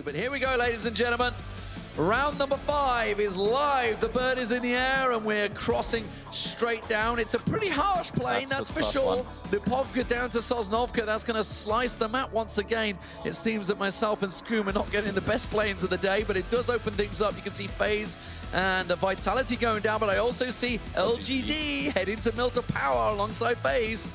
But here we go, ladies and gentlemen. Round number 5 is live. The bird is in the air and we're crossing straight down. It's a pretty harsh plane, that's for sure. Lipovka down to Sosnovka. That's going to slice the map once again. It seems that myself and Skoom are not getting the best planes of the day, but it does open things up. You can see FaZe and Vitality going down, but I also see LGD heading to Milter Power alongside FaZe.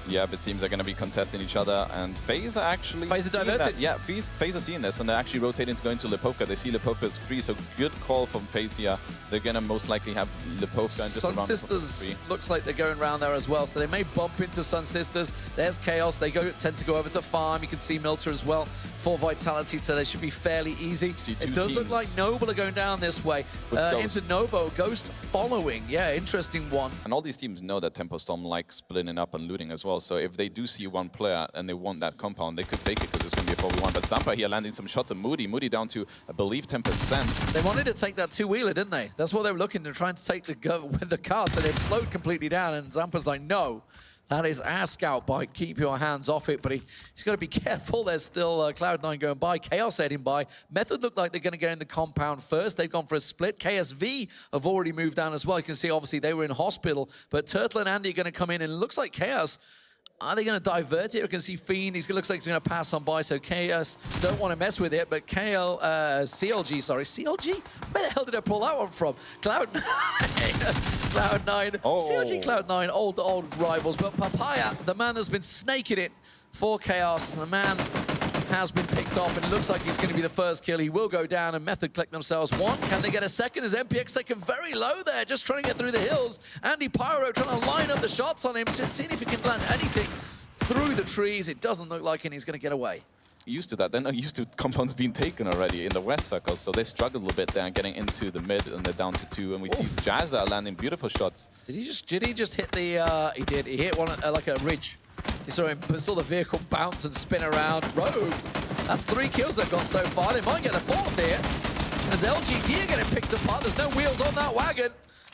Yeah, but it seems they're going to be contesting each other, and FaZe are actually seeing that. Yeah, FaZe are seeing this, and they're actually rotating to go into Lipovka. They see Lipovka is free, so good call from FaZe here. They're going to most likely have Lipovka and just Sun Sisters looks like they're going around there as well, so they may bump into Sun Sisters. There's Chaos. They tend to go over to Farm. You can see Milter as well for Vitality, so they should be fairly easy. It does look like Noble are going down this way. Into Novo, Ghost following. Yeah, interesting one. And all these teams know that Tempo Storm likes splitting up and looting as well. So if they do see one player and they want that compound, they could take it because it's going to be a 4v1. But Zampa here landing some shots at Moody. Moody down to, I believe, 10%. They wanted to take that two-wheeler, didn't they? That's what they were looking to try and take with the car, so they'd slowed completely down. And Zampa's like, no. That is our scout bike. Keep your hands off it, but he's got to be careful. There's still Cloud9 going by. Chaos heading by. Method look like they're going to go in the compound first. They've gone for a split. KSV have already moved down as well. You can see, obviously, they were in hospital, but Turtle and Andy are going to come in, and it looks like Chaos. Are they going to divert it? You can see Fiend. He looks like he's going to pass on by, so Chaos don't want to mess with it. But CLG, where the hell did I pull that one from? Cloud9. Cloud9. Oh. CLG, Cloud9, old rivals. But Papaya, the man has been snaking it for Chaos. The man has been picked off, and it looks like he's going to be the first kill. He will go down, and Method collect themselves one. Can they get a second? As MPX taken very low there, just trying to get through the hills. Andy Pyro trying to line up the shots on him, just seeing if he can land anything through the trees. It doesn't look like, and he's going to get away. Used to that. They're not used to compounds being taken already in the West circle, so they struggled a little bit there, getting into the mid, and they're down to 2. And we see Jazza landing beautiful shots. Did he just hit the? He did. He hit one like a ridge. You saw the vehicle bounce and spin around. Rogue, that's 3 kills they've got so far. They might get a 4th here. As LGD are getting picked apart, there's no wheels on that wagon.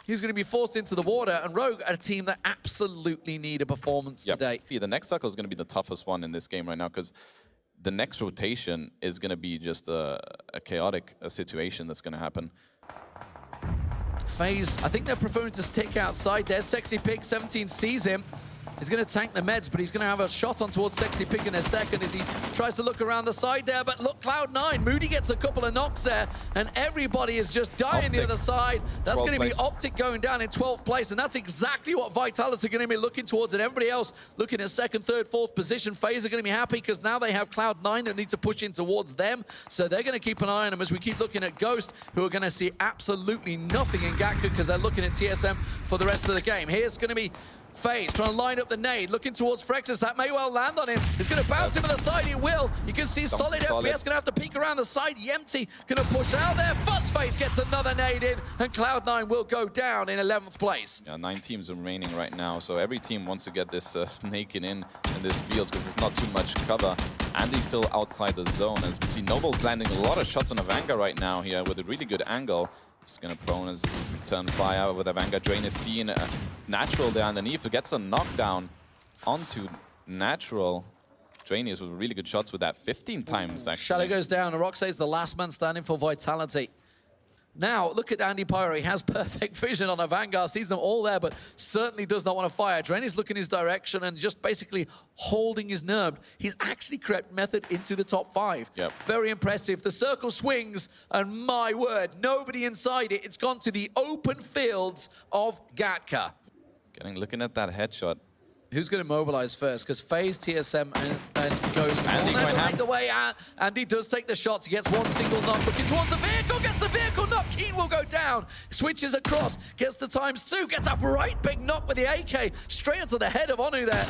He's going to be forced into the water, and Rogue are a team that absolutely need a performance today. Yeah, the next circle is going to be the toughest one in this game right now, because the next rotation is going to be just a chaotic situation that's going to happen. FaZe, I think they're preferring to stick outside there. Sexy Pig, 17 sees him. He's going to tank the meds, but he's going to have a shot on towards Sexy Pig in a second as he tries to look around the side there. But look, Cloud9, Moody gets a couple of knocks there, and everybody is just dying the other side. That's going to be Optic going down in 12th place, and that's exactly what Vitality are going to be looking towards, and everybody else looking at 2nd, 3rd, 4th position. FaZe are going to be happy because now they have Cloud9 that need to push in towards them, so they're going to keep an eye on them as we keep looking at Ghost, who are going to see absolutely nothing in Gaku because they're looking at TSM for the rest of the game. Here's going to be FaZe trying to line up the nade, looking towards Frexus. That may well land on him. He's going to bounce him to the side. He will. You can see solid FPS going to have to peek around the side. Yempty going to push out there. Fuzzface gets another nade in, and Cloud9 will go down in 11th place. Yeah, 9 teams are remaining right now, so every team wants to get this snaking in this field because it's not too much cover. Andy's still outside the zone, as we see Noble landing a lot of shots on the Vanguard right now here with a really good angle. Just going to prone his return fire with a Vanguard. Drain is seen. Natural there underneath. It gets a knockdown onto Natural. Drain is with really good shots with that 15 times, actually. Shadow goes down, and Roxay's the last man standing for Vitality. Now, look at Andy Pyro. He has perfect vision on a Vanguard, sees them all there, but certainly does not want to fire. Drain is looking his direction and just basically holding his nerve. He's actually crept Method into the top 5. Yep. Very impressive. The circle swings, and my word, nobody inside it. It's gone to the open fields of Gatka. Looking at that headshot. Who's going to mobilize first? Because FaZe, TSM, and Ghost Andy all make the way out. Andy does take the shots. He gets one single knock. Looking towards the vehicle. Gets the vehicle knock. Keen will go down. Switches across. Gets the ×2. Gets a right big knock with the AK. Straight into the head of Onu there.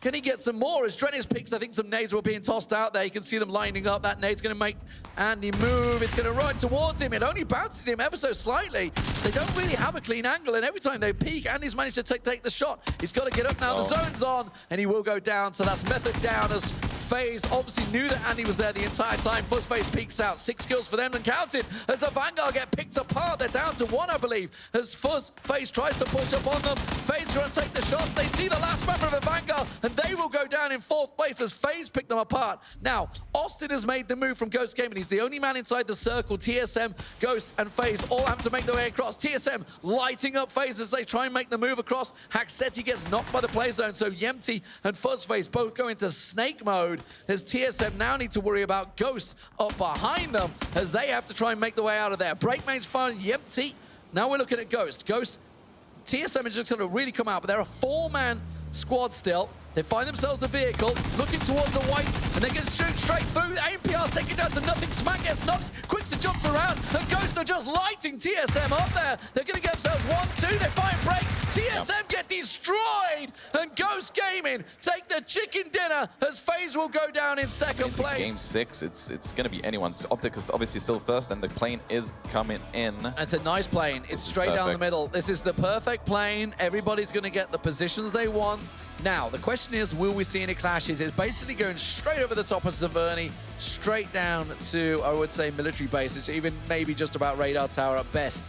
Can he get some more? As Drenis picks, I think some nades were being tossed out there. You can see them lining up. That nade's going to make Andy move. It's going to run towards him. It only bounces him ever so slightly. They don't really have a clean angle, and every time they peek, Andy's managed to take the shot. He's got to get up now. The zone's on, and he will go down. So that's Method down as FaZe obviously knew that Andy was there the entire time. Fuzzface peeks out. 6 kills for them and counted as the Vanguard get picked apart. They're down to 1, I believe, as Fuzzface tries to push up on them. FaZe are going to take the shots. They see the last member of the Vanguard, and they will go down in 4th place as FaZe pick them apart. Now, Austin has made the move from Ghost Gaming. He's the only man inside the circle. TSM, Ghost, and FaZe all have to make their way across. TSM lighting up FaZe as they try and make the move across. Haxeti gets knocked by the play zone, so Yempty and Fuzzface both go into snake mode as TSM now need to worry about Ghost up behind them as they have to try and make the way out of there. Breakmane's fine, Yempty. Now we're looking at Ghost. TSM is just going to really come out, but they're a 4-man squad still. They find themselves the vehicle, looking towards the white, and they get shoot straight through. APR taking down to nothing. Smack gets knocked. Quixter jumps around, and Ghost are just lighting TSM up there. They're going to get themselves 1-2. They find break. TSM get destroyed, and Ghost Gaming take the chicken dinner as FaZe will go down in 2nd place. Game 6, it's going to be anyone's. Optic is obviously still first, and the plane is coming in. It's a nice plane. It's straight down the middle. This is the perfect plane. Everybody's going to get the positions they want. Now, the question is, will we see any clashes? It's basically going straight over the top of Zaverny, straight down to, I would say, military bases, even maybe just about radar tower at best.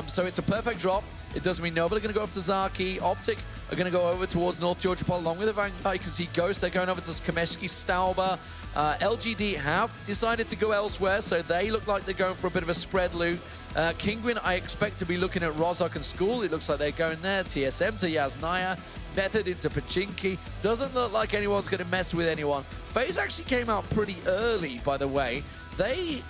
So it's a perfect drop. It doesn't mean nobody going to go off to Zaki. Optic are going to go over towards North Georgia Pole along with the Vanguard. You can see Ghost, they're going over to Kameshki, Stauber. LGD have decided to go elsewhere, so they look like they're going for a bit of a spread loot. Kinguin, I expect to be looking at Rozhok and School. It looks like they're going there. TSM to Yasnaya. Method into Pachinki. Doesn't look like anyone's going to mess with anyone. FaZe actually came out pretty early, by the way. They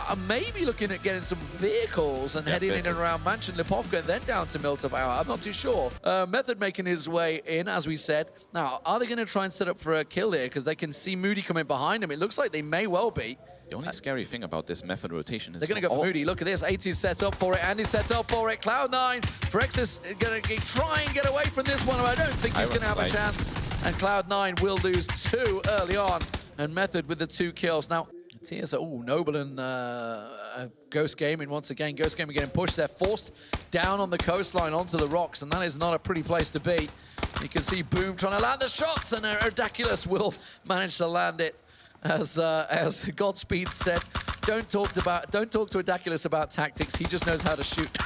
are maybe looking at getting some vehicles and heading in and around Mansion Lipovka and then down to Miltebauer. I'm not too sure. Method making his way in, as we said. Now, are they going to try and set up for a kill here? Because they can see Moody coming behind him. It looks like they may well be. The only scary thing about this Method rotation is they're going to go for Moody. Look at this. AT's set up for it. Andy's set up for it. Cloud9. Frex is going to try and get away from this one. I don't think he's going to have a chance. And Cloud9 will lose 2 early on. And Method with the 2 kills. Now, Noble and Ghost Gaming once again. Ghost Gaming getting pushed. They're forced down on the coastline onto the rocks. And that is not a pretty place to be. You can see Boom trying to land the shots. And Erdaculus will manage to land it. As Godspeed said, don't talk to Erdaculus about tactics. He just knows how to shoot.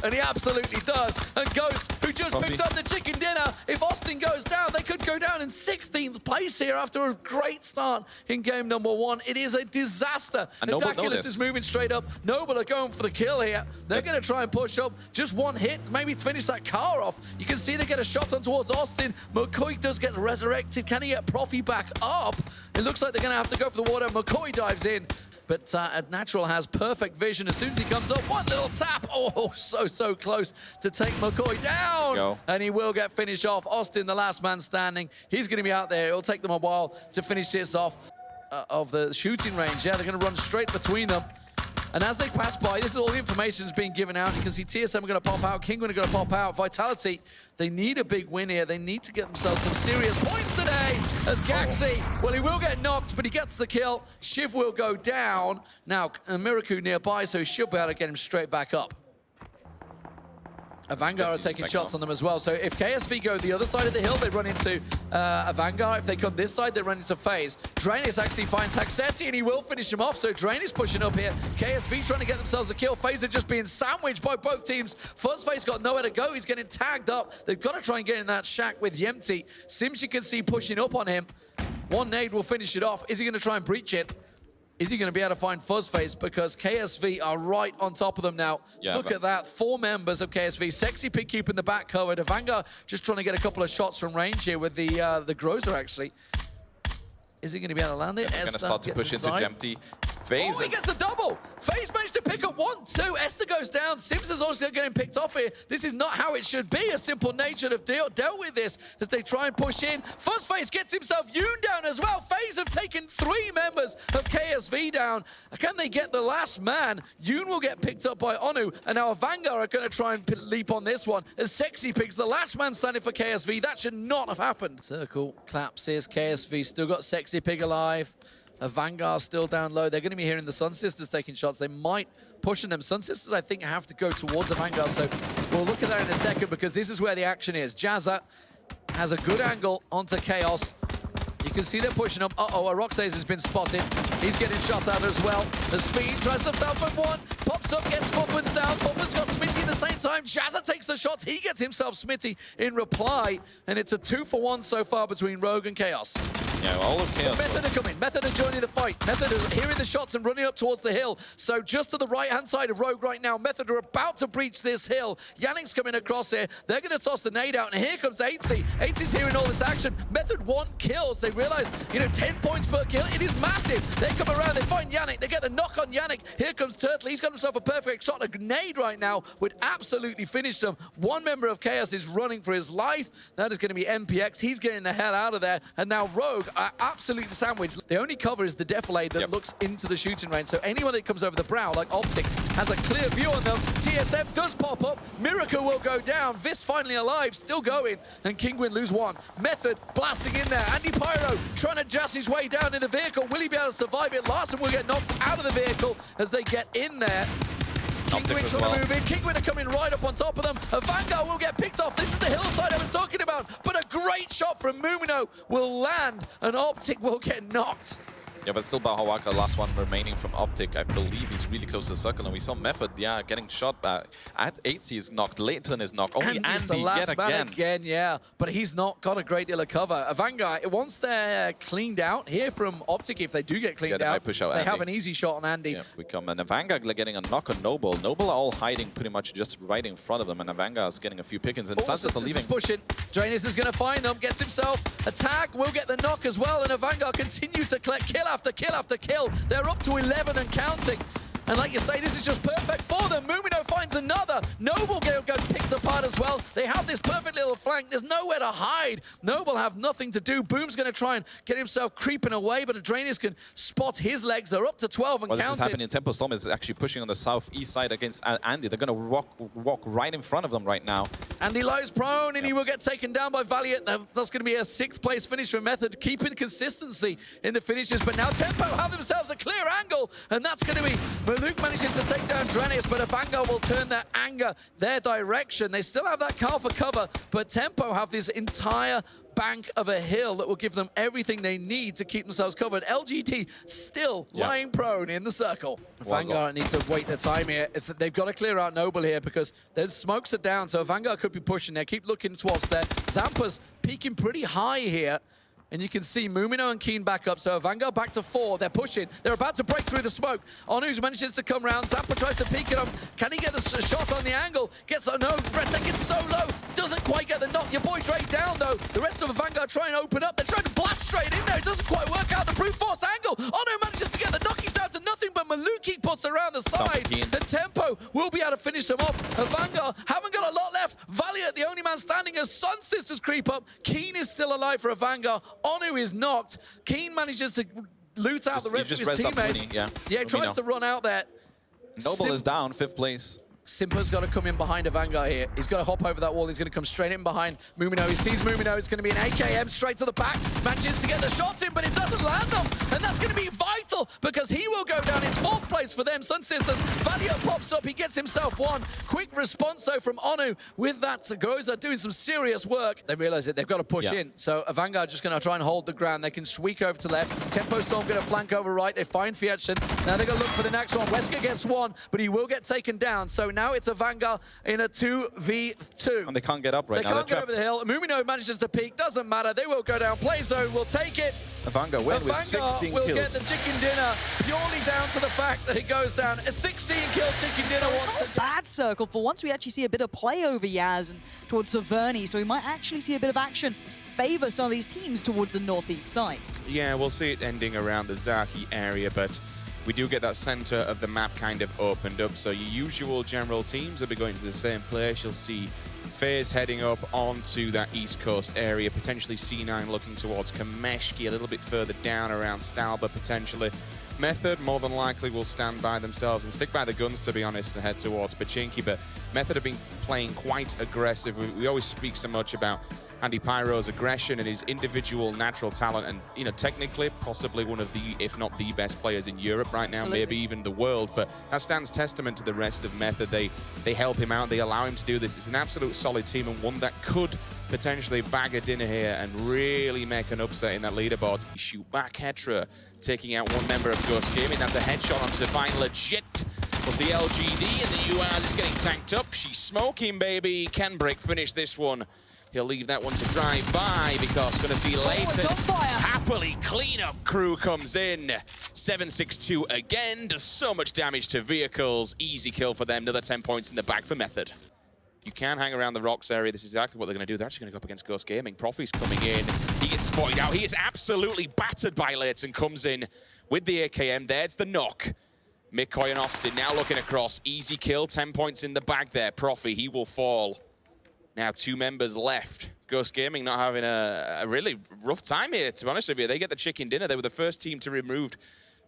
And he absolutely does. And Ghost, who just picked up the chicken dinner, if Austin goes down, they could go down in 16th place here after a great start in game number 1. It is a disaster. Erdaculus is moving straight up. Noble are going for the kill here. They're going to try and push up. Just one hit, maybe finish that car off. You can see they get a shot on towards Austin. McCoy does get resurrected. Can he get Profi back up? It looks like they're going to have to go for the water. McCoy dives in. But Natural has perfect vision. As soon as he comes up, one little tap. Oh, so close to take McCoy down. And he will get finished off. Austin, the last man standing. He's going to be out there. It'll take them a while to finish this off of the shooting range. Yeah, they're going to run straight between them. And as they pass by, this is all the information that's being given out. You can see TSM are going to pop out, Kinguin are going to pop out. Vitality, they need a big win here. They need to get themselves some serious points today. As Gaxi, well, he will get knocked, but he gets the kill. Shiv will go down. Now, Miraku nearby, so he should be able to get him straight back up. A Vanguard are taking shots on them as well. So if KSV go the other side of the hill, they run into a Vanguard. If they come this side, they run into FaZe. Drainus actually finds Haxeti, and he will finish him off. So Drainus pushing up here. KSV trying to get themselves a kill. FaZe are just being sandwiched by both teams. Fuzzface got nowhere to go. He's getting tagged up. They've got to try and get in that shack with Yempty. Sims you can see pushing up on him. One nade will finish it off. Is he going to try and breach it? Is he going to be able to find Fuzzface? Because KSV are right on top of them now. Yeah, look at that. 4 members of KSV. Sexy Pig keeping the back cover. The Vanguard just trying to get a couple of shots from range here with the Grozer, actually. Is he going to be able to land it? They're going to start to push into Jempty. FaZe. Oh, he gets the double. FaZe managed to pick up 1, 2. Esther goes down. Sims is also getting picked off here. This is not how it should be. A simple nature have dealt with this as they try and push in. Fuzzface gets himself Yoon down as well. FaZe have taken 3 members of KSV down. Can they get the last man? Yoon will get picked up by Onu, and now a Vanguard are going to try and leap on this one as Sexy Pig's the last man standing for KSV. That should not have happened. Circle collapses. KSV still got Sexy Pig alive. A Vanguard still down low. They're going to be hearing the Sun Sisters taking shots. They might push on them. Sun Sisters, I think, have to go towards the Vanguard. So we'll look at that in a second because this is where the action is. Jazza has a good angle onto Chaos. You can see they're pushing him. Uh-oh, Aroxes has been spotted. He's getting shot at as well. The speed tries to himself with one. Pops up, gets Fuffins down. Fuffins got Smitty at the same time. Jazza takes the shots. He gets himself Smitty in reply. And it's a 2-for-1 so far between Rogue and Chaos. Yeah, all of Chaos. Method are coming. Method are joining the fight. Method are hearing the shots and running up towards the hill. So just to the right-hand side of Rogue right now, Method are about to breach this hill. Yannick's coming across here. They're going to toss the nade out, and here comes 8C. 8C's hearing all this action. Method 1 kills. They realize, 10 points per kill. It is massive. They come around. They find Yannick. They get the knock on Yannick. Here comes Turtle. He's got himself a perfect shot. A grenade right now would absolutely finish them. One member of Chaos is running for his life. That is going to be MPX. He's getting the hell out of there. And now Rogue are absolutely sandwiched. The only cover is the Defilade that looks into the shooting range. So anyone that comes over the brow, like Optic, has a clear view on them. TSM does pop up. Miracle will go down. Vis finally alive, still going. And Kingwin lose one. Method blasting in there. Andy Pyro trying to jazz his way down in the vehicle. Will he be able to survive it? Larson will get knocked out of the vehicle as they get in there. Kingwin trying to move in. Kingwin are coming right up on top of them. A Vanguard will get picked off. This is the hillside I was talking about. But a great shot from Mumino will land, and Optic will get knocked. Yeah, but still Bahawaka, last one remaining from Optic. I believe he's really close to the circle. And we saw Method, getting shot at 8C is knocked. Leighton is knocked. Only Andy's Andy the last yet man again, yeah. But he's not got a great deal of cover. Vanguard, once they're cleaned out, here from Optic, if they do get cleaned out, push out they Andy. have an easy shot on Andy. Yeah, we come. And Vanguard getting a knock on Noble. Noble are all hiding pretty much just right in front of them. And Vanguard is getting a few pickings. And Sanchez are leaving. Pushing. Drainus is going to find them, gets himself a tag, will get the knock as well. And Vanguard continues to collect kill after kill after kill. They're up to 11 and counting. And like you say, this is just perfect for them. Mumino finds another. Noble get picked apart as well. They have this perfect little flank. There's nowhere to hide. Noble have nothing to do. Boom's going to try and get himself creeping away, but Adranus can spot his legs. They're up to 12 and counting. This is happening. Tempo Storm is actually pushing on the southeast side against Andy. They're going to walk right in front of them right now. Andy lies prone, and he will get taken down by Valiant. That's going to be a 6th place finish for Method, keeping consistency in the finishes. But now Tempo have themselves a clear angle, and that's going to be Luke managing to take down Dranis, but a Vanguard will turn their anger their direction. They still have that car for cover, but Tempo have this entire bank of a hill that will give them everything they need to keep themselves covered. LGT still lying prone in the circle. Vanguard needs to wait their time here. They've got to clear out Noble here because their smokes are down, so Vanguard could be pushing there. Keep looking towards there. Zampa's peaking pretty high here. And you can see Mumino and Keen back up, so Vanguard back to 4. They're pushing. They're about to break through the smoke. Onus manages to come round. Zampa tries to peek at him. Can he get the shot on the angle? Gets no. Retek gets so low. Doesn't quite get the knock. Your boy Drake down, though. The rest of the Vanguard try and open up. They're trying to blast straight in there. It doesn't quite work out. The brute force angle. Ono manages to get the knock. He's down to nothing, but Maluki puts around the side. The Tempo will be able to finish them off. And Vanguard haven't got a lot left. Valiant, the only man standing as Sun Sisters creep up. Keen is still alive for a Vanguard. Onu is knocked. Keen manages to loot out the rest of his teammates. He tries to run out there. Noble is down, 5th place. Simpo's got to come in behind a Vanguard here. He's got to hop over that wall. He's going to come straight in behind Mumino. He sees Mumino. It's going to be an AKM straight to the back. Manages to get the shots in, but it doesn't land them. And that's going to be vital because he will go down. It's 4th place for them. Sun Sisters. Valiant pops up. He gets himself one. Quick response, though, from Onu. With that, Goza doing some serious work. They realize that they've got to push in. So a Vanguard just going to try and hold the ground. They can squeak over to left. Tempo Storm going to flank over right. They find Fietchen. Now they're going to look for the next one. Wesker gets one, but he will get taken down. So now it's a Vanguard in a 2v2. And they can't get up right now. They can't get over the hill. Mumino manages to peek. Doesn't matter. They will go down. Play zone will take it. The Vanguard win with 16 will kills. Get the chicken dinner purely down to the fact that it goes down. A 16-kill chicken dinner once again. Bad circle. For once, we actually see a bit of play over Yaz and towards Saverni, so we might actually see a bit of action favor some of these teams towards the northeast side. Yeah, we'll see it ending around the Zaki area, but we do get that center of the map kind of opened up, so your usual general teams will be going to the same place. You'll see FaZe heading up onto that east coast area, potentially C9 looking towards Kameshki, a little bit further down around Stalba potentially. Method more than likely will stand by themselves and stick by the guns, to be honest, and head towards Pachinki, but Method have been playing quite aggressive. We always speak so much about Andy Pyro's aggression and his individual natural talent, and technically possibly one of the, if not the best players in Europe right now, maybe even the world, but that stands testament to the rest of Method. They help him out, they allow him to do this. It's an absolute solid team and one that could potentially bag a dinner here and really make an upset in that leaderboard. Shoot back, Hetra taking out one member of Ghost Gaming. That's a headshot onto Defiand legit. We'll see LGD in the UAZ is getting tanked up. She's smoking, baby. Can Brick finish this one? He'll leave that one to drive by because we're going to see later. Happily, cleanup crew comes in. 762 again. Does so much damage to vehicles. Easy kill for them. Another 10 points in the bag for Method. You can hang around the rocks area. This is exactly what they're going to do. They're actually going to go up against Ghost Gaming. Profi's coming in. He gets spotted out. He is absolutely battered by Leighton. Comes in with the AKM. There's the knock. McCoy and Austin now looking across. Easy kill. 10 points in the bag there. Profi, he will fall. Now 2 members left. Ghost Gaming not having a really rough time here, to be honest with you. They get the chicken dinner. They were the first team to be removed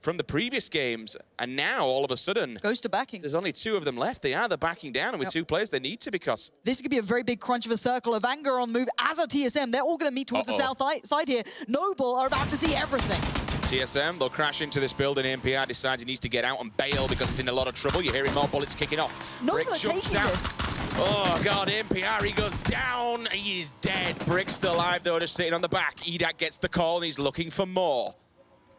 from the previous games, and now all of a sudden goes to backing. There's only 2 of them left. They're backing down, and with 2 players they need to, because this could be a very big crunch of a circle. Of Anger on the move, as a TSM. They're all going to meet towards the south side here. Noble are about to see everything. TSM, they'll crash into this building. NPR decides he needs to get out and bail because he's in a lot of trouble. You're hearing more bullets kicking off. Noble are taking this. Oh god, NPR, he goes down. He is dead. Brick's still alive though, just sitting on the back. Edak gets the call and he's looking for more.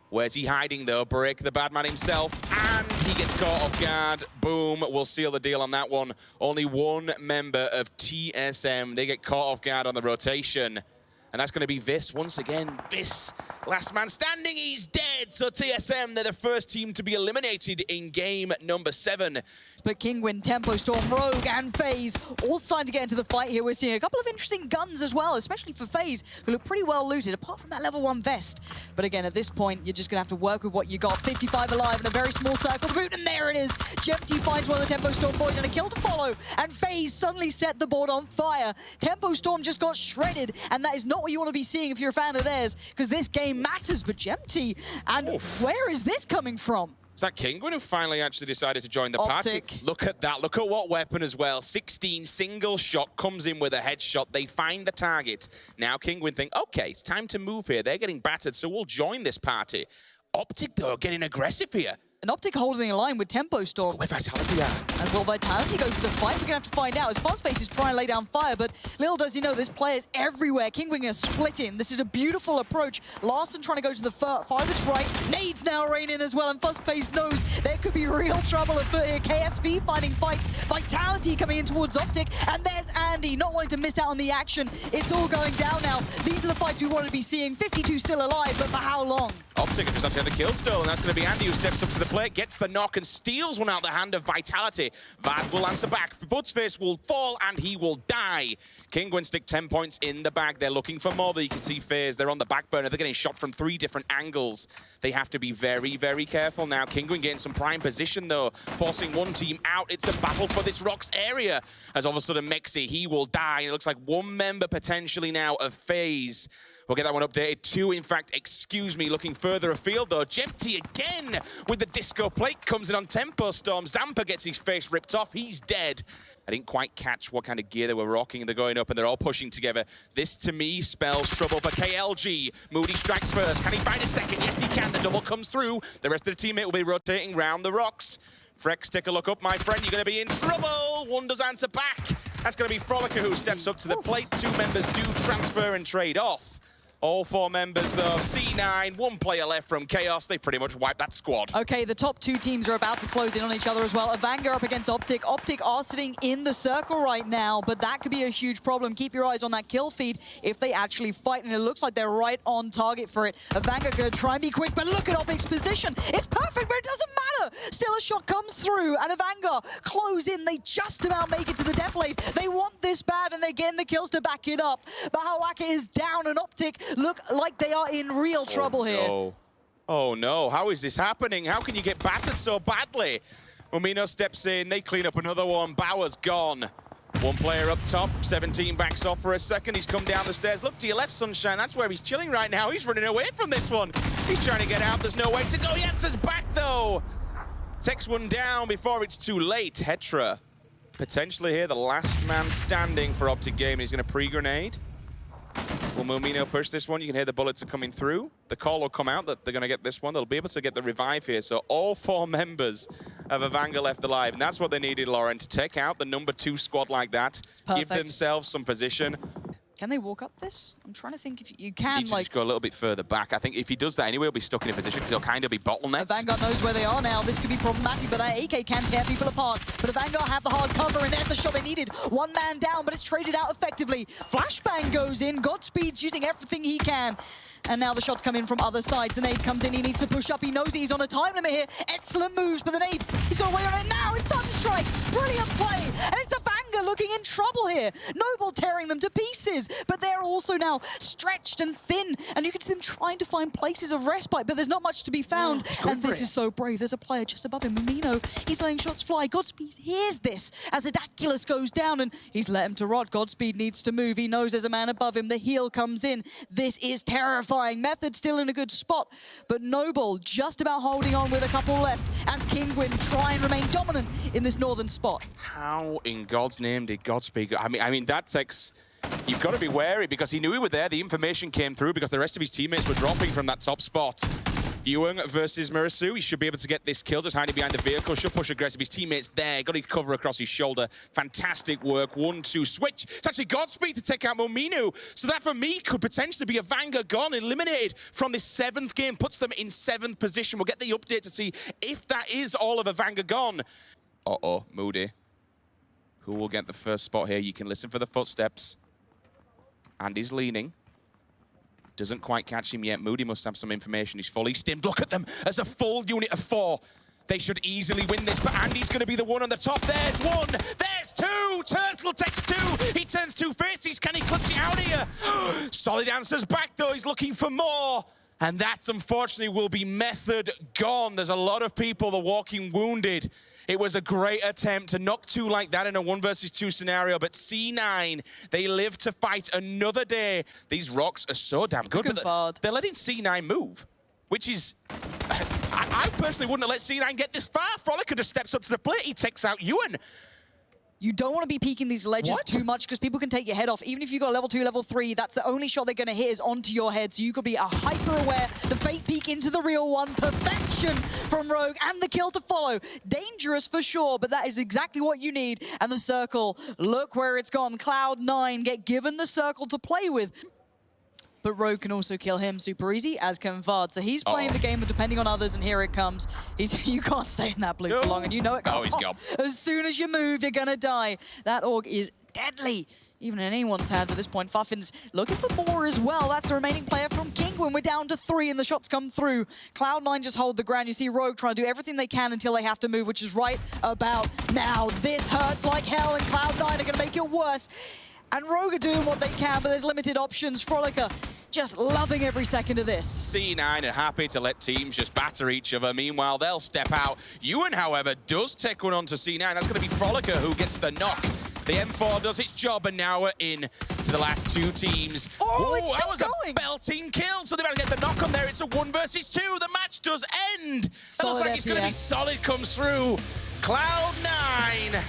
Where's he hiding though? Brick, the bad man himself, and he gets caught off guard. Boom, we'll seal the deal on that one. Only 1 member of TSM. They get caught off guard on the rotation. And that's going to be Vis once again. Vis, last man standing, he's dead. So TSM, they're the first team to be eliminated in game number 7. But Kinguin, Tempo Storm, Rogue, and FaZe all starting to get into the fight here. We're seeing a couple of interesting guns as well, especially for FaZe, who look pretty well looted, apart from that level 1 vest. But again, at this point, you're just going to have to work with what you got. 55 alive in a very small circle. The boot, and there it is. Jempty finds one of the Tempo Storm boys and a kill to follow. And FaZe suddenly set the board on fire. Tempo Storm just got shredded, and that is not what you want to be seeing if you're a fan of theirs, because this game matters. But Jempty, and where is this coming from? Is that Kinguin who finally actually decided to join the party? Look at that. Look at what weapon as well. 16, single shot, comes in with a headshot. They find the target. Now Kinguin think, okay, it's time to move here. They're getting battered, so we'll join this party. Optic, though, getting aggressive here. An Optic holding a line with Tempo Storm. Where Vitality are. And will Vitality go for the fight? We're going to have to find out. As Fuzzface is trying to lay down fire, but little does he know, this player's everywhere. Kinguin are splitting. This is a beautiful approach. Larson trying to go to the farthest right. Nades now raining as well, and Fuzzface knows there could be real trouble afoot here. KSV finding fights. Vitality coming in towards Optic, and there's Andy not wanting to miss out on the action. It's all going down now. These are the fights we want to be seeing. 52 still alive, but for how long? Optic just have to get the kill still, and that's going to be Andy who steps up to the plate, gets the knock, and steals one out the hand of Vitality. Vad will answer back. Buttsface will fall, and he will die. Kinguin stick 10 points in the bag. They're looking for more. There you can see FaZe. They're on the back burner. They're getting shot from 3 different angles. They have to be very, very careful now. Kinguin getting some prime position, though, forcing one team out. It's a battle for this rocks area. As all of a sudden, Mexi, he will die. It looks like 1 member potentially now of FaZe. We'll get that one updated. 2, in fact, excuse me, looking further afield, though. Jempty again with the disco plate comes in on Tempo Storm. Zampa gets his face ripped off. He's dead. I didn't quite catch what kind of gear they were rocking. They're going up, and they're all pushing together. This, to me, spells trouble for KLG. Moody strikes first. Can he find a second? Yes, he can. The double comes through. The rest of the teammate will be rotating round the rocks. Frex, take a look up, my friend. You're going to be in trouble. One does answer back. That's going to be Frolicker who steps up to the plate. 2 members do transfer and trade off. All 4 members, though. C9, 1 player left from Chaos. They pretty much wiped that squad. Okay, the top 2 teams are about to close in on each other as well. Avanga up against Optic. Optic are sitting in the circle right now, but that could be a huge problem. Keep your eyes on that kill feed if they actually fight, and it looks like they're right on target for it. Avanga going to try and be quick, but look at Optic's position. It's perfect, but it doesn't matter. Still a shot comes through, and Avanga close in. They just about make it to the death lane. They want this bad, and they're getting the kills to back it up. But Hawaka is down, and Optic look like they are in real trouble here. Oh no, how is this happening? How can you get battered so badly? Umino steps in, they clean up another one. Bauer's gone. 1 player up top, 17 backs off for a second. He's come down the stairs. Look to your left, Sunshine. That's where he's chilling right now. He's running away from this one. He's trying to get out. There's no way to go. He answers back, though. Takes one down before it's too late. Hetra, potentially here, the last man standing for Optic Gaming. He's going to pre-grenade. Will Momino push this one? You can hear the bullets are coming through. The call will come out that they're going to get this one. They'll be able to get the revive here. So all 4 members of Avanga left alive. And that's what they needed, Lauren, to take out the number 2 squad like that. Give themselves some position. Can they walk up this? I'm trying to think if you He can, needs to like... just go a little bit further back. I think if he does that anyway, he'll be stuck in a position because he'll kind of be bottlenecked. Vanguard knows where they are now. This could be problematic, but that AK can tear people apart. But the Vanguard have the hard cover, and there's the shot they needed. One man down, but it's traded out effectively. Flashbang goes in. Godspeed's using everything he can. And now the shots come in from other sides. The nade comes in. He needs to push up. He knows he's on a time limit here. Excellent moves, but the nade, he's got away on it now. It's time to strike. Brilliant play. And it's the Vanguard looking in trouble here. Noble tearing them to pieces, but they're also now stretched and thin. And you can see them trying to find places of respite, but there's not much to be found. And this is so brave. There's a player just above him, Mamino. He's letting shots fly. Godspeed hears this as Idaculus goes down, and he's let him to rot. Godspeed needs to move. He knows there's a man above him. The heal comes in. This is terrifying. Method still in a good spot, but Noble just about holding on with a couple left as Kingwin try and remain dominant in this northern spot. How in God's name did Godspeed go? I mean, that's you've got to be wary because he knew he was there. The information came through because the rest of his teammates were dropping from that top spot. Ewing versus Murasu. He should be able to get this kill just hiding behind the vehicle. Should push aggressive. His teammates there. Got his cover across his shoulder. Fantastic work. 1-2 switch. It's actually Godspeed to take out Mominu. So that for me could potentially be a Vanguard gone, eliminated from this 7th game. Puts them in 7th position. We'll get the update to see if that is all of a Vanguard gone. Uh-oh, Moody. Who will get the first spot here? You can listen for the footsteps. And he's leaning. Doesn't quite catch him yet. Moody must have some information. He's fully stimmed. Look at them as a full unit of 4. They should easily win this, but Andy's going to be the one on the top. There's 1. There's 2. Turtle takes 2. He turns 2 faces. Can he clutch it out here? Solid answers back, though. He's looking for more. And that, unfortunately, will be Method gone. There's a lot of people, the walking wounded. It was a great attempt to knock 2 like that in a 1 versus 2 scenario, but C9, they live to fight another day. These rocks are so damn good, but they're letting C9 move, which is... I personally wouldn't have let C9 get this far. Frolicker just steps up to the plate. He takes out Ewan. You don't want to be peeking these ledges too much because people can take your head off. Even if you got level 2, level 3, that's the only shot they're going to hit is onto your head. So you could be hyper-aware. The fake peek into the real one. Perfection from Rogue and the kill to follow. Dangerous for sure, but that is exactly what you need. And the circle, look where it's gone. Cloud9 get given the circle to play with. But Rogue can also kill him super easy, as can Vard. So he's playing the game of depending on others, and here it comes. You can't stay in that blue for long, and you know it. Oh, he's gone. As soon as you move, you're gonna die. That Org is deadly, even in anyone's hands at this point. Fuffin's looking for more as well. That's the remaining player from Kingwin. We're down to 3, and the shots come through. Cloud9 just hold the ground. You see Rogue trying to do everything they can until they have to move, which is right about now. This hurts like hell, and Cloud9 are gonna make it worse. And Rogue are doing what they can, but there's limited options. Frolicker just loving every second of this. C9 are happy to let teams just batter each other. Meanwhile, they'll step out. Ewan, however, does take one onto C9. That's going to be Frolicker who gets the knock. The M4 does its job, and now we're in to the last 2 teams. Oh, it's still that was going. A belting kill. So they're going to get the knock on there. It's a 1 versus 2. The match does end. It looks like it's going to be solid comes through. Cloud9.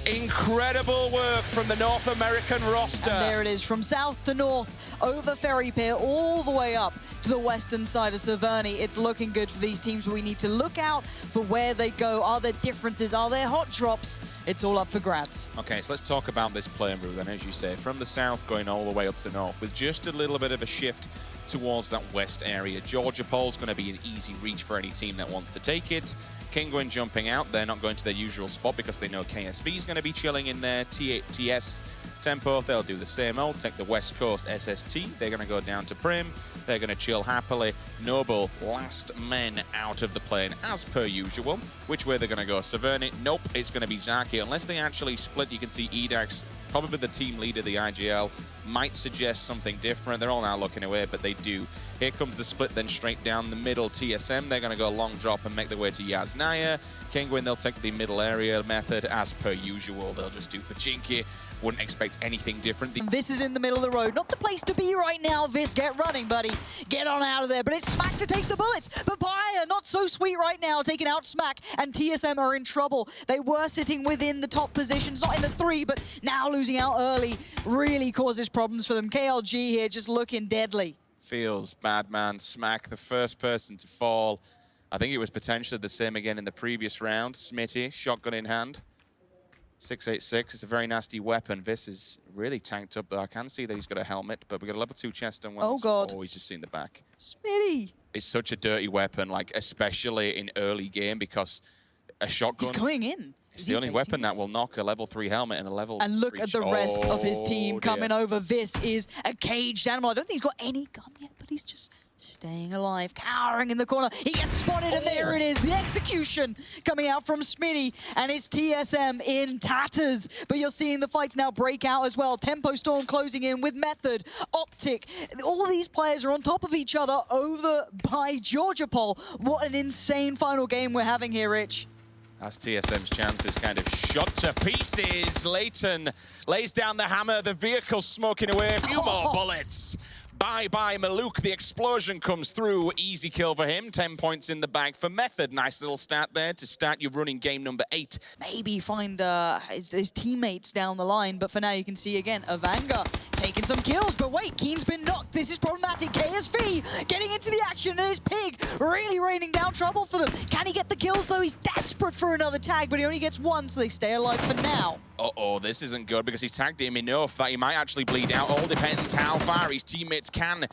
Incredible work from the North American roster. And there it is, from south to north, over Ferry Pier, all the way up to the western side of Severny. It's looking good for these teams, but we need to look out for where they go. Are there differences? Are there hot drops? It's all up for grabs. Okay, so let's talk about this playing route then, as you say, from the south going all the way up to north, with just a little bit of a shift towards that west area. Georgia Pole's going to be an easy reach for any team that wants to take it. Kingwin jumping out. They're not going to their usual spot because they know KSV is going to be chilling in their TS tempo. They'll do the same old, take the West Coast SST. They're going to go down to Prim. They're going to chill happily. Noble, last men out of the plane as per usual. Which way they're going to go? Severny? Nope, it's going to be Zaki. Unless they actually split, you can see Edax, probably the team leader, the IGL, might suggest something different. They're all now looking away, but they do. Here comes the split, then straight down the middle. TSM, they're going to go long drop and make their way to Yaznaya. Kingwin, they'll take the middle area method as per usual. They'll just do Pachinki. Wouldn't expect anything different. This is in the middle of the road. Not the place to be right now, Vis. Get running, buddy. Get on out of there. But it's Smack to take the bullets. Papaya, not so sweet right now, taking out Smack. And TSM are in trouble. They were sitting within the top positions, not in the 3, but now losing out early really causes problems for them. KLG here just looking deadly. Feels bad, man. Smack, the first person to fall. I think it was potentially the same again in the previous round. Smitty, shotgun in hand. 686, it's a very nasty weapon. This is really tanked up, though. I can see that he's got a helmet, but we got a level 2 chest and Oh, God. Oh, he's just seen the back. Smitty! It's such a dirty weapon, like, especially in early game, because a shotgun... He's going in. It's the only weapon that will knock a level 3 helmet and a level 3 And look at the rest of his team coming over. This is a caged animal. I don't think he's got any gun yet, but he's just staying alive, cowering in the corner. He gets spotted, and there it is. The execution coming out from Smitty, and it's TSM in tatters. But you're seeing the fights now break out as well. Tempo Storm closing in with Method, Optic. All these players are on top of each other over by Georgia Pol. What an insane final game we're having here, Rich. That's TSM's chances kind of shot to pieces. Leighton lays down the hammer. The vehicle's smoking away. A few more bullets. Bye-bye, Maluk. The explosion comes through. Easy kill for him. 10 points in the bag for Method. Nice little stat there to start your running game number 8. Maybe find his teammates down the line, but for now you can see again, Avanga taking some kills, but wait, Keen's been knocked. This is problematic. KSV getting into the action, and his Pig really raining down trouble for them. Can he get the kills, though? He's desperate for another tag, but he only gets one, so they stay alive for now. Uh-oh, this isn't good because he's tagged him enough that he might actually bleed out. All depends how far his teammates can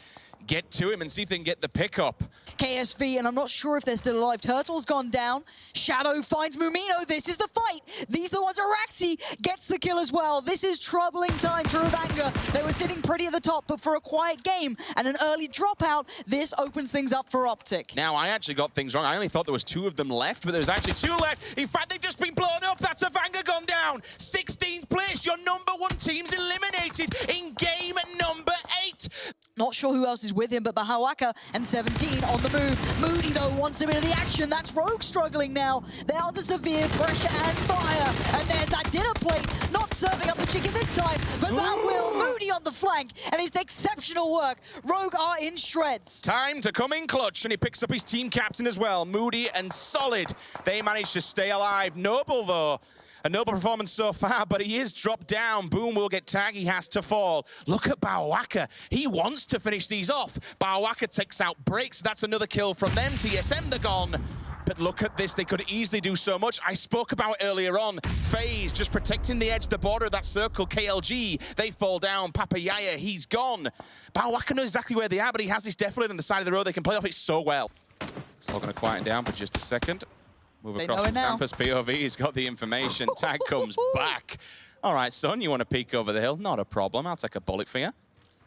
get to him and see if they can get the pickup. KSV, and I'm not sure if they're still alive. Turtle's gone down. Shadow finds Mumino. This is the fight. These are the ones. Araxi gets the kill as well. This is troubling time for Avanga. They were sitting pretty at the top, but for a quiet game and an early dropout, this opens things up for Optic. Now, I actually got things wrong. I only thought there was 2 of them left, but there's actually 2 left. In fact, they've just been blown up. That's Avanga gone down. 16th place. Your number 1 team's eliminated in game number 8. Not sure who else is with him, but Bahawaka and 17 on the move. Moody, though, wants a bit of the action. That's Rogue struggling now. They're under severe pressure and fire. And there's that dinner plate, not serving up the chicken this time, but that will. Moody on the flank, and it's exceptional work. Rogue are in shreds. Time to come in clutch, and he picks up his team captain as well. Moody and Solid. They managed to stay alive. Noble, though. A noble performance so far, but he is dropped down. Boom will get tagged. He has to fall. Look at Bahawaka. He wants to finish these off. Bahawaka takes out breaks. That's another kill from them. TSM, they're gone. But look at this. They could easily do so much. I spoke about earlier on. FaZe just protecting the edge, the border of that circle. KLG, they fall down. Papayaya, he's gone. Bahawaka knows exactly where they are, but he has this defilade on the side of the road. They can play off it so well. It's not going to quieten down for just a second. Move across to Zampa's POV. He's got the information. Tag comes back. All right, son, you want to peek over the hill? Not a problem. I'll take a bullet for you.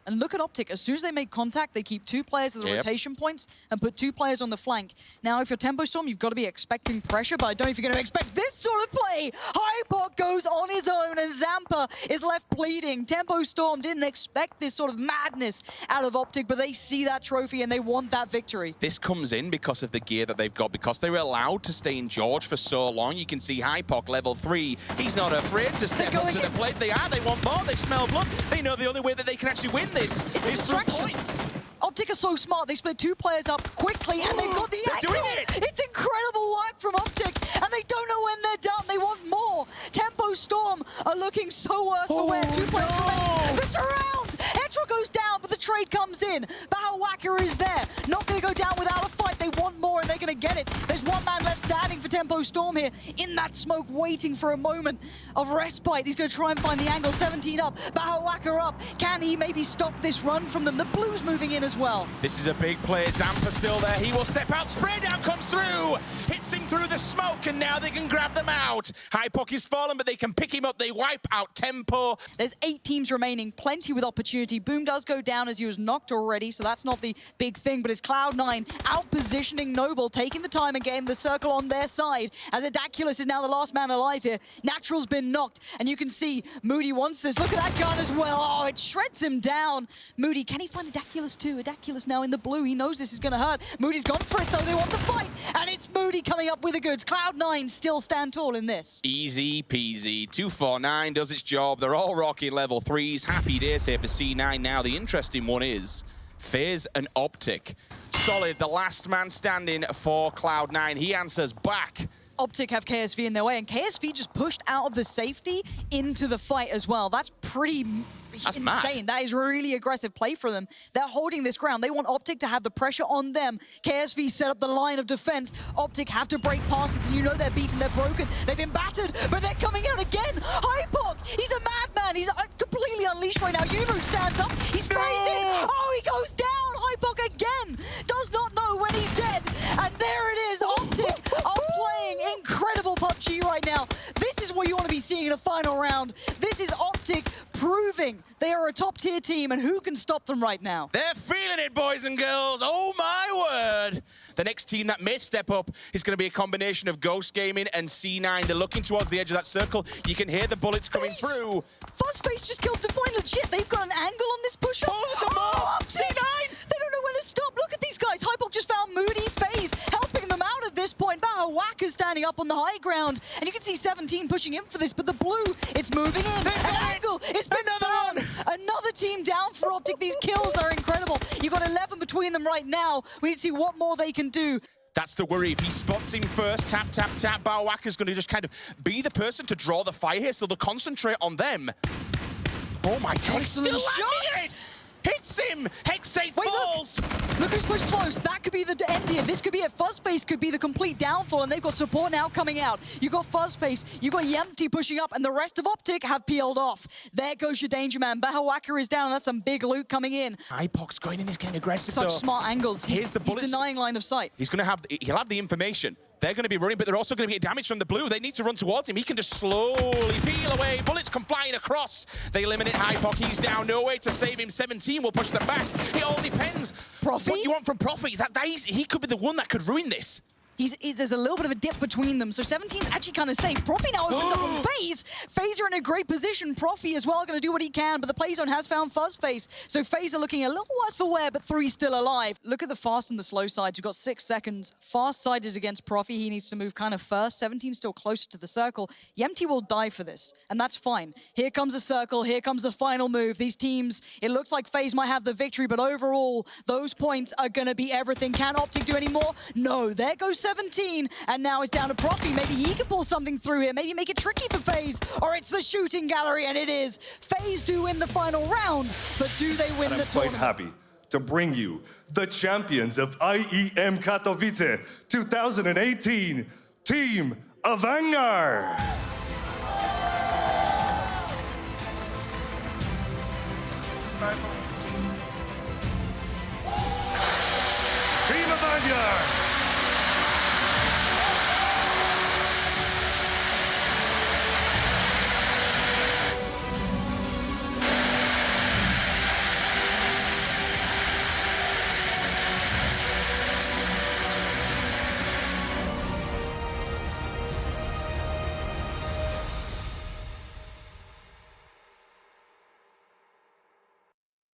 And look at Optic. As soon as they make contact, they keep 2 players as the rotation points and put 2 players on the flank. Now, if you're Tempo Storm, you've got to be expecting pressure, but I don't know if you're going to expect this sort of play. Hypok goes on his own, and Zampa is left bleeding. Tempo Storm didn't expect this sort of madness out of Optic, but they see that trophy and they want that victory. This comes in because of the gear that they've got, because they were allowed to stay in George for so long. You can see Hypok, level 3. He's not afraid to step up to the plate. They are. They want more. They smell blood. They know the only way that they can actually win this is through points. Optic are so smart. They split 2 players up quickly, and they've got the angle. Doing it. It's incredible work from Optic, and they don't know when they're done. They want more. Tempo Storm are looking so worse for wear. 2 players remaining. The surround! Hetra goes down, but the trade comes in. Bahawaka is there. Not going to go down without a fight. They want more, and they're going to get it. There's 1 man left standing for Tempo Storm here in that smoke, waiting for a moment of respite. He's going to try and find the angle. 17 up. Bahawaka up. Can he maybe stop this run from them? The Blues moving in as well. This is a big play. Zampa still there. He will step out. Spray down comes through. Hits him through the smoke, and now they can grab them out. Hypok is fallen, but they can pick him up. They wipe out Tempo. There's 8 teams remaining, plenty with opportunity. Boom does go down as he was knocked already, so that's not the big thing, but it's Cloud9 out-positioning Noble, taking the time and getting the circle on their side, as Adaculus is now the last man alive here. Natural's been knocked, and you can see Moody wants this. Look at that gun as well. Oh, it shreds him down. Moody, can he find Adaculus too? Adaculus now in the blue. He knows this is going to hurt. Moody's gone for it, though. They want to fight, and it's Moody coming up with the goods. Cloud9 still stand tall in this. Easy peasy. 249 does its job. They're all rocking level 3s. Happy days here for C9. Now, the interesting one is FaZe and Optic. Solid, the last man standing for Cloud9. He answers back. Optic have KSV in their way, and KSV just pushed out of the safety into the fight as well. That's pretty insane. Mad. That is really aggressive play for them. They're holding this ground. They want Optic to have the pressure on them. KSV set up the line of defense. Optic have to break past it, and you know they're beaten, they're broken, they've been battered, but they're coming out again. Hypok, he's a madman. He's completely unleashed right now. Yunu stands up, he's freezing. Oh, he goes down. Hypok again does not know when he's dead. And there it is. Optic are playing incredible PUBG right now. This is what you want to be seeing in a final round. This is Optic proving they are a top-tier team, and who can stop them right now? They're feeling it, boys and girls. Oh, my word. The next team that may step up is going to be a combination of Ghost Gaming and C9. They're looking towards the edge of that circle. You can hear the bullets coming through. Fuzzface just killed Defiand. Legit, they've got an angle on this push-up. C9! They don't know when to stop. Look at these guys. Hypok just found Moody, FaZe helping them out at this point. Bahawak is standing up on the high ground, and you can see 17 pushing in for this, but the blue, it's moving in. An angle, it's been found. Another team down for Optic. These kills are incredible. You've got 11 between them right now. We need to see what more they can do. That's the worry. If he spots him first, tap, tap, tap, Bahawak is going to just kind of be the person to draw the fire here, so they'll concentrate on them. Oh my God, Excellent still landing shots. it! Hits him! Hexate falls! Look who's pushed close. That could be the end here. This could be it. Fuzzface could be the complete downfall, and they've got support now coming out. You've got Fuzzface, you've got Yempty pushing up, and the rest of Optic have peeled off. There goes your danger man. Bahawaka is down, and that's some big loot coming in. Hypok's going in, he's getting aggressive Such though. smart angles. Here's the bullets. He's denying line of sight. He'll have the information. They're going to be running, but they're also going to get damage from the blue. They need to run towards him. He can just slowly peel away. Bullets come flying across. They eliminate Hypok. He's down. No way to save him. 17 will push them back. It all depends. Profi? What you want from Profi? He could be the one that could ruin this. There's a little bit of a dip between them, so 17's actually kind of safe. Profi now opens up on FaZe. FaZe are in a great position. Profi as well going to do what he can, but the play zone has found Fuzzface, so FaZe are looking a little worse for wear, but 3 still alive. Look at the fast and the slow sides. We've got 6 seconds. Fast side is against Profi. He needs to move kind of first. 17 still closer to the circle. Yempty will die for this, and that's fine. Here comes the circle. Here comes the final move. These teams, it looks like FaZe might have the victory, but overall, those points are going to be everything. Can Optic do any more? No. There goes 17, and now it's down to Profi. Maybe he can pull something through here. Maybe make it tricky for FaZe, or it's the shooting gallery, and it is. FaZe do win the final round, but do they win the tournament? I'm quite happy to bring you the champions of IEM Katowice 2018, Team Avangar.